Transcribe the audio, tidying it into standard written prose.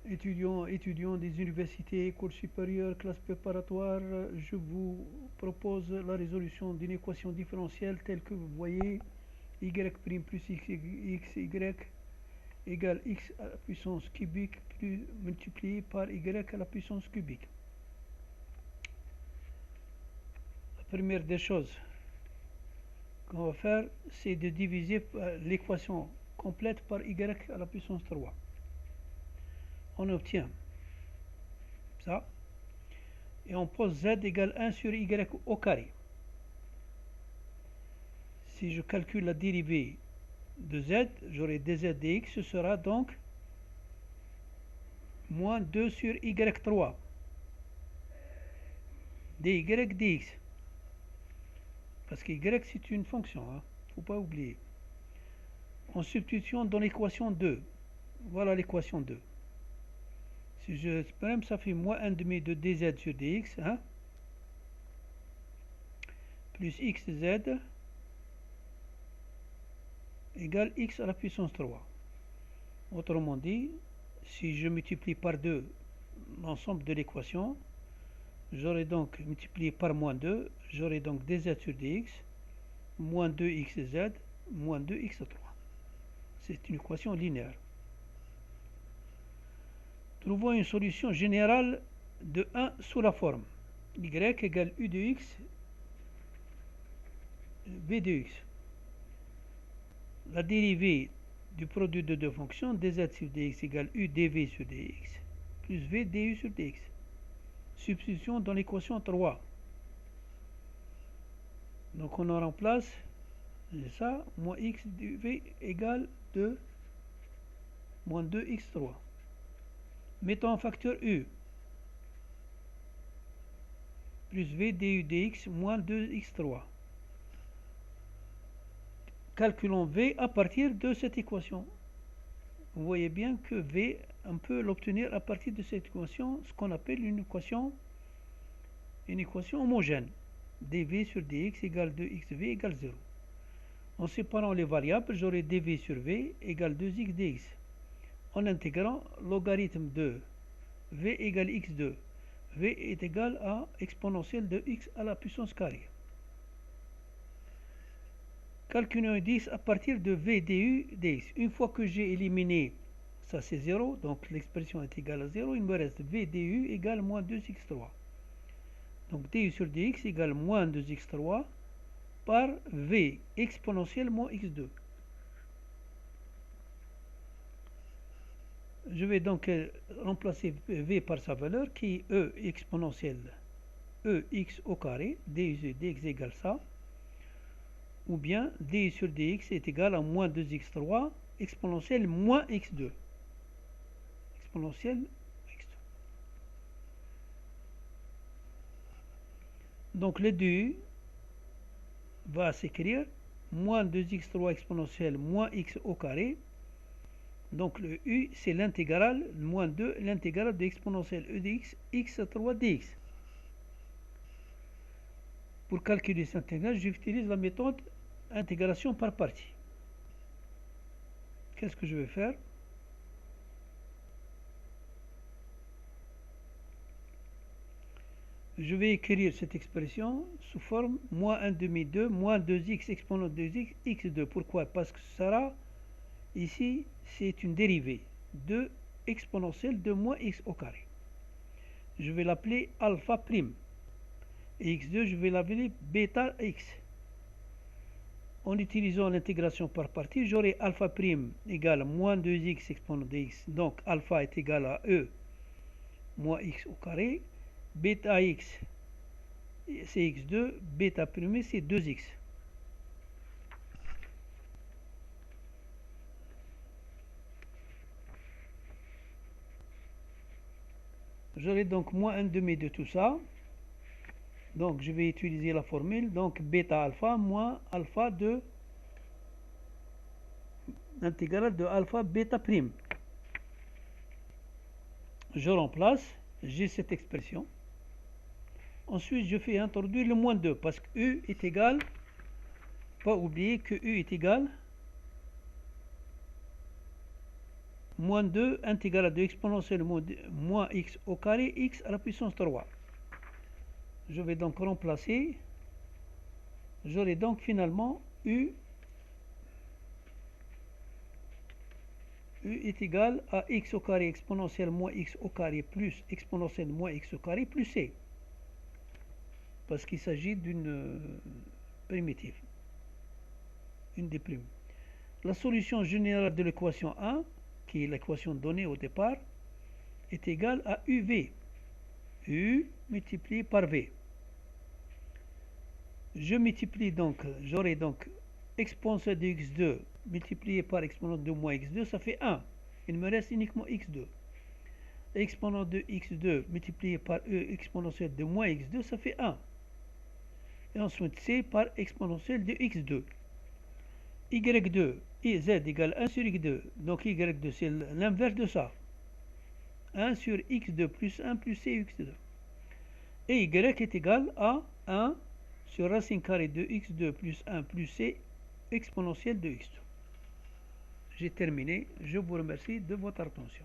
étudiants des universités, écoles supérieures, classes préparatoires, je vous propose la résolution d'une équation différentielle telle que vous voyez y' plus xy égale x à la puissance cubique plus multiplié par y à la puissance cubique. La première des choses qu'on va faire, c'est de diviser l'équation complète par y à la puissance 3. On obtient ça. Et on pose z égale 1 sur y au carré. Si je calcule la dérivée de z, j'aurai dz dx, ce sera donc moins 2 sur y3 dy dx. Parce que y c'est une fonction, hein, faut pas oublier. En substituant dans l'équation 2, voilà l'équation 2. Si je exprime, ça fait moins 1,5 de dz sur dx, hein, plus xz égale x à la puissance 3. Autrement dit, si je multiplie par 2 l'ensemble de l'équation, j'aurai donc multiplié par moins 2, j'aurai donc dz sur dx, moins 2xz, moins 2x3. C'est une équation linéaire. Trouvons une solution générale de 1 sous la forme y égale u de x, v de x. La dérivée du produit de deux fonctions, dz sur dx égale u dv sur dx, plus v du sur dx. Substitution dans l'équation 3. Donc on en remplace ça, moins x dv égale 2 moins 2x3. Mettons en facteur u, plus v du dx moins 2x3. Calculons v à partir de cette équation. Vous voyez bien que v, on peut l'obtenir à partir de cette équation, ce qu'on appelle une équation homogène. dv sur dx égale 2xv égale 0. En séparant les variables, j'aurai dv sur v égale 2x dx. En intégrant logarithme de v égale x2, v est égal à exponentielle de x à la puissance carrée. Calculons 10 à partir de v du dx. Une fois que j'ai éliminé, ça c'est 0, donc l'expression est égale à 0, il me reste v du égale moins 2x3. Donc du sur dx égale moins 2x3 par v exponentielle moins x2. Je vais donc remplacer v par sa valeur qui est e exponentielle ex au carré, du sur dx égale ça, ou bien du sur dx est égal à moins 2x3 exponentielle moins x2. Exponentielle x2. Donc le du va s'écrire moins 2x3 exponentielle moins x au carré. Donc le u c'est l'intégrale, moins 2, l'intégrale de exponentielle e de x, x3 dx. Pour calculer cette intégrale, j'utilise la méthode intégration par partie. Qu'est-ce que je vais faire? Je vais écrire cette expression sous forme moins 1 demi 2 moins 2x exponent 2x x2. Pourquoi? Parce que ça sera ici, c'est une dérivée de exponentielle de moins x au carré. Je vais l'appeler alpha prime. Et x2, je vais l'appeler bêta x. En utilisant l'intégration par partie, j'aurai alpha prime égale moins 2x exponent de x. Donc alpha est égal à e moins x au carré. Bêta x, c'est x2. Bêta prime, c'est 2x. J'aurai donc moins 1 demi de tout ça. Donc je vais utiliser la formule. Donc bêta alpha moins alpha de l'intégrale de alpha bêta prime. Je remplace, j'ai cette expression. Ensuite, je fais introduire le moins 2 parce que u est égal, pas oublier que u est égal moins 2 intégral à 2 exponentielle moins x au carré x à la puissance 3. Je vais donc remplacer. J'aurai donc finalement u est égal à x au carré exponentielle moins x au carré plus exponentielle moins x au carré plus c. Parce qu'il s'agit d'une primitive. Une des primes. La solution générale de l'équation 1, qui est l'équation donnée au départ, est égale à uv. U multiplié par v. Je multiplie donc, j'aurai donc exponentielle de x2 multiplié par exponent de moins x2, ça fait 1. Il me reste uniquement x2. Exponent de x2 multiplié par e exponentielle de moins x2, ça fait 1. Et ensuite c par exponentielle de x2. y2 et z égale 1 sur x2. Donc y2 c'est l'inverse de ça. 1 sur x2 plus 1 plus c x2. Et y est égal à 1 sur racine carrée de x2 plus 1 plus c exponentielle de x2. J'ai terminé. Je vous remercie de votre attention.